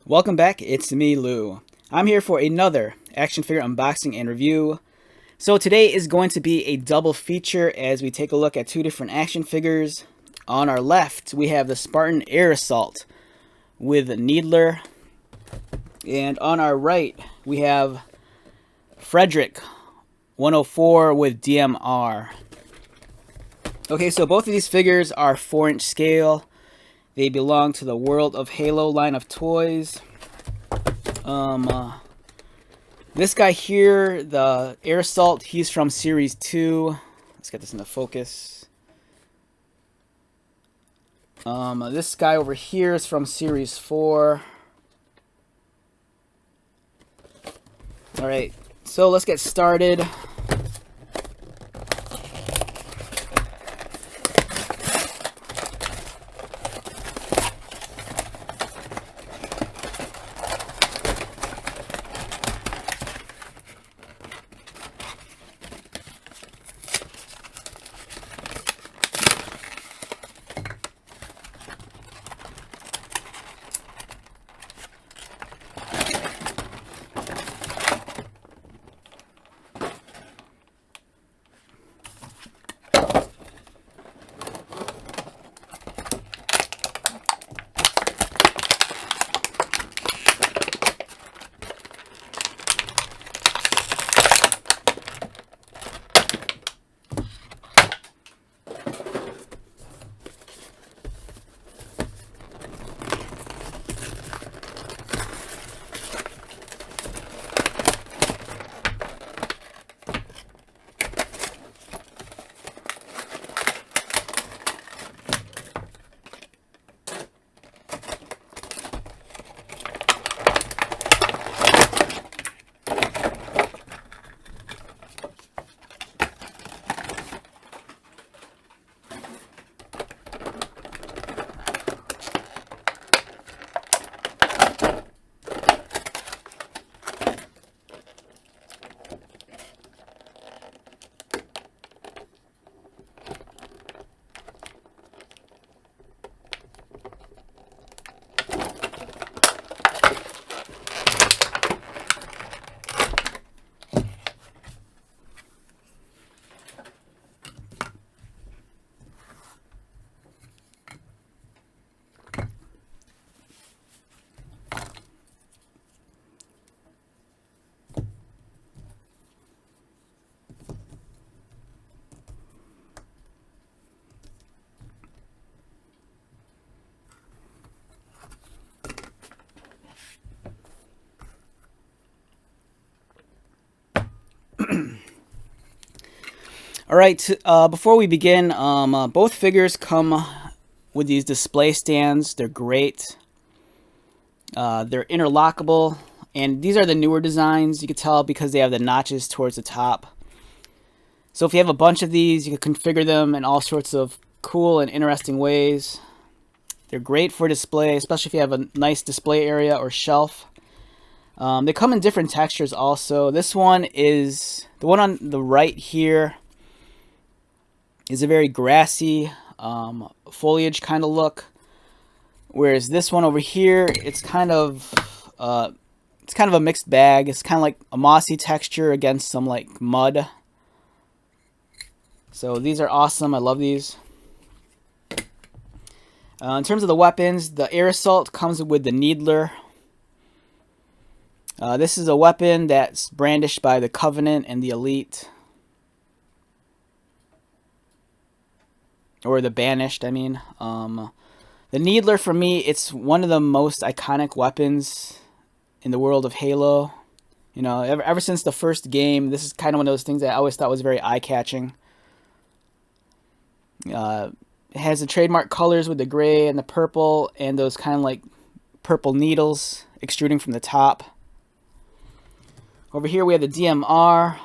Welcome back, it's me, Lou. I'm here for another action figure unboxing and review. So today is going to be a double feature as we take a look at two different action figures. On our left, we have the Spartan Air Assault with Needler. And on our right, we have Frederic-104 with DMR. Okay, so both of these figures are 4-inch scale. They belong to the World of Halo line of toys. This guy here, the Air Assault, he's from Series 2. Let's get this into focus. This guy over here is from Series 4. Alright, so let's get started. Alright, before we begin, both figures come with these display stands. They're great. They're interlockable, and these are the newer designs. You can tell because they have the notches towards the top. So if you have a bunch of these, you can configure them in all sorts of cool and interesting ways. They're great for display, especially if you have a nice display area or shelf. They come in different textures also. This one is, the one on the right here, is a very grassy foliage kind of look, whereas this one over here, it's kind of a mixed bag. It's kind of like a mossy texture against some like mud. So these are awesome. I love these. In terms of the weapons, the Air Assault comes with the Needler. This is a weapon that's brandished by the Covenant and the Elite. Or the Banished, I mean. The Needler, for me, it's one of the most iconic weapons in the world of Halo. You know, ever since the first game, this is kind of one of those things that I always thought was very eye-catching. It has the trademark colors with the gray and the purple, and those kind of like purple needles extruding from the top. Over here we have the DMR.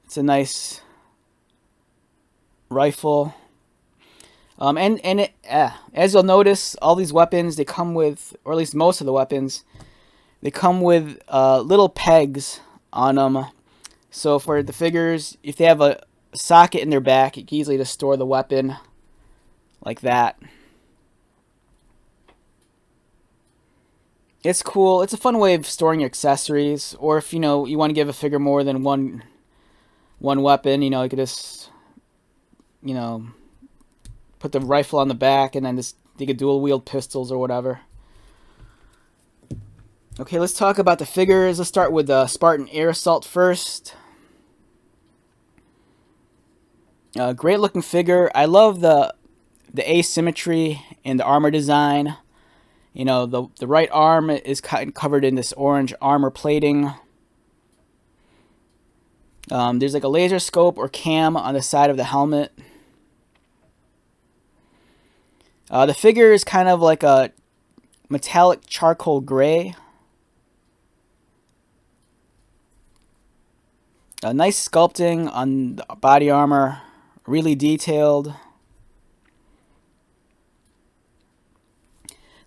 It's a nice rifle. As you'll notice, all these weapons, they come with, or at least most of the weapons, they come with little pegs on them. So for the figures, if they have a socket in their back, you can easily just store the weapon like that. It's cool. It's a fun way of storing your accessories, or if you want to give a figure more than one weapon, you could just you know put the rifle on the back, and then just you could dual wield pistols or whatever. Okay, let's talk about the figures. Let's start with the Spartan Air Assault first. Great looking figure. I love the asymmetry in the armor design. The right arm is covered in this orange armor plating. There's like a laser scope or cam on the side of the helmet. The figure is kind of like a metallic charcoal gray. Nice sculpting on the body armor, really detailed.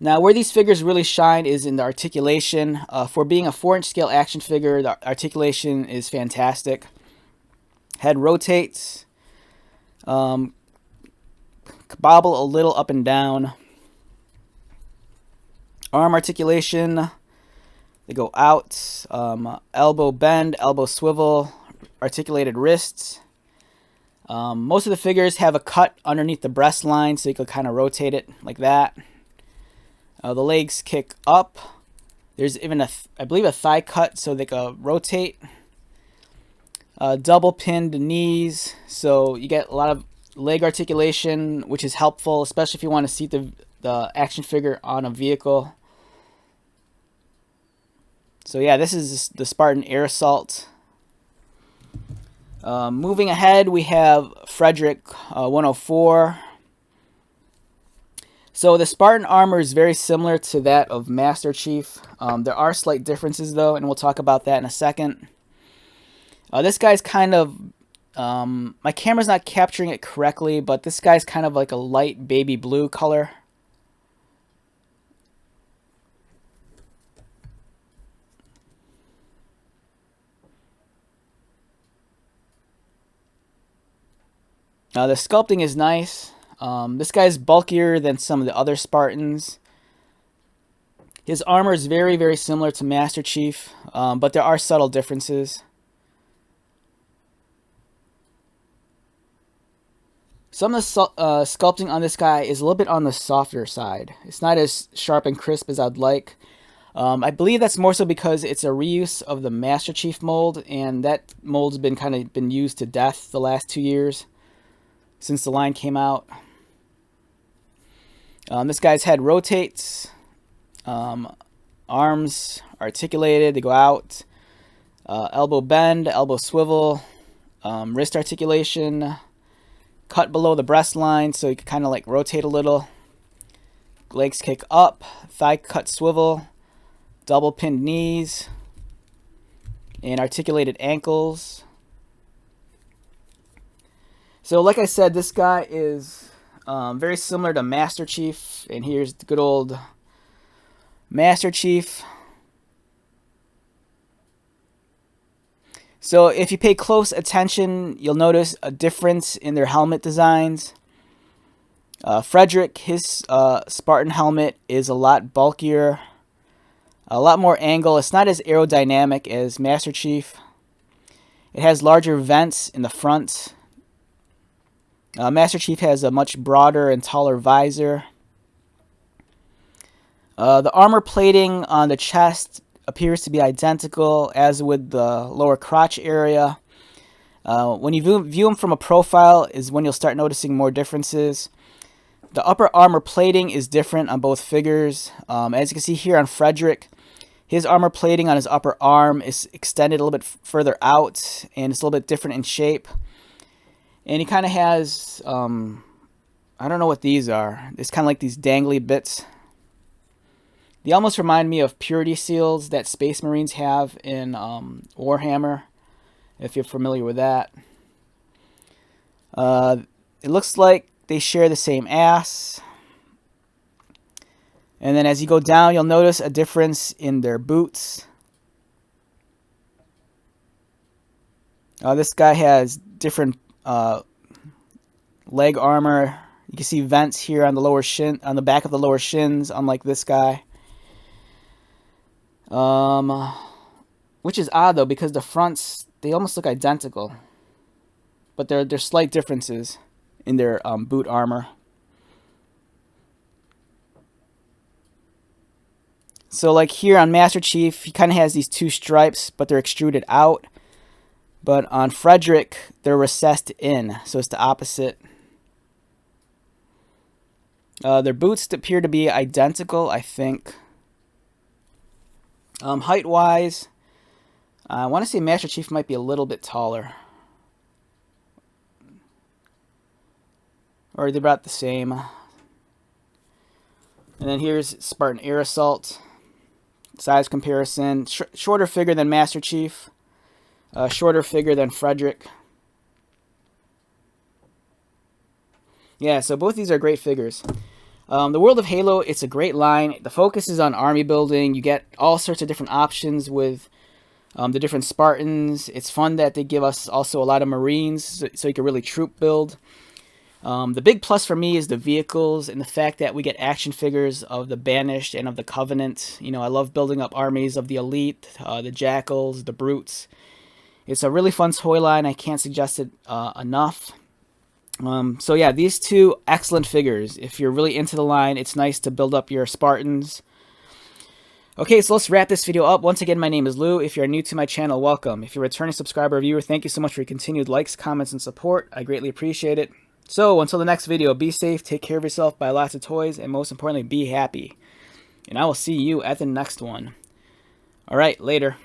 Now, where these figures really shine is in the articulation. For being a 4-inch scale action figure, the articulation is fantastic. Head rotates, bobble a little up and down. Arm articulation, they go out, elbow bend, elbow swivel, articulated wrists. Most of the figures have a cut underneath the breast line, so you can kind of rotate it like that. The legs kick up. There's even I believe a thigh cut, so they can rotate. Double pinned knees, so you get a lot of leg articulation, which is helpful, especially if you want to seat the action figure on a vehicle. So yeah, this is the Spartan Air Assault. Moving ahead, we have Frederic-104. So the Spartan armor is very similar to that of Master Chief. There are slight differences though, and we'll talk about that in a second. This guy's kind of, my camera's not capturing it correctly, but this guy's kind of like a light baby blue color. The sculpting is nice. This guy's bulkier than some of the other Spartans. His armor is very, very similar to Master Chief, but there are subtle differences. Some of the sculpting on this guy is a little bit on the softer side. It's not as sharp and crisp as I'd like. I believe that's more so because it's a reuse of the Master Chief mold, and that mold's been used to death the last 2 years since the line came out. This guy's head rotates. Arms articulated, they go out. Elbow bend, elbow swivel, wrist articulation, cut below the breast line, so you can kind of like rotate a little. Legs kick up, thigh cut swivel, double pinned knees, and articulated ankles. So like I said, this guy is very similar to Master Chief, and here's the good old Master Chief. So if you pay close attention, you'll notice a difference in their helmet designs. Frederick, his Spartan helmet is a lot bulkier, a lot more angle. It's not as aerodynamic as Master Chief. It has larger vents in the front. Master Chief has a much broader and taller visor. The armor plating on the chest appears to be identical, as with the lower crotch area. When you view them from a profile is when you'll start noticing more differences. The upper armor plating is different on both figures. As you can see here on Frederick, his armor plating on his upper arm is extended a little bit further out, and it's a little bit different in shape. And he kind of has, I don't know what these are. It's kind of like these dangly bits. They almost remind me of purity seals that Space Marines have in Warhammer, if you're familiar with that. It looks like they share the same ass. And then as you go down, you'll notice a difference in their boots. This guy has different leg armor. You can see vents here on the lower shin, on the back of the lower shins, unlike this guy. Which is odd though, because the fronts, they almost look identical, but there's slight differences in their boot armor. So like here on Master Chief, he kind of has these two stripes, but they're extruded out. But on Frederick, they're recessed in, so it's the opposite. Their boots appear to be identical, I think. Height-wise, I want to say Master Chief might be a little bit taller. Or they're about the same. And then here's Spartan Air Assault. Size comparison. Shorter figure than Master Chief. Shorter figure than Frederick. Yeah, so both these are great figures. The World of Halo, it's a great line. The focus is on army building. You get all sorts of different options with the different Spartans. It's fun that they give us also a lot of Marines, so you can really troop build. The big plus for me is the vehicles and the fact that we get action figures of the Banished and of the Covenant. You know, I love building up armies of the Elite, the Jackals, the Brutes. It's a really fun toy line. I can't suggest it enough. So yeah, these two excellent figures. If you're really into the line, it's nice to build up your Spartans. Okay, so let's wrap this video up. Once again, my name is Lou. If you're new to my channel, welcome. If you're a returning subscriber or viewer, thank you so much for your continued likes, comments, and support. I greatly appreciate it. So until the next video, be safe, take care of yourself, buy lots of toys, and most importantly, be happy. And I will see you at the next one. All right, later.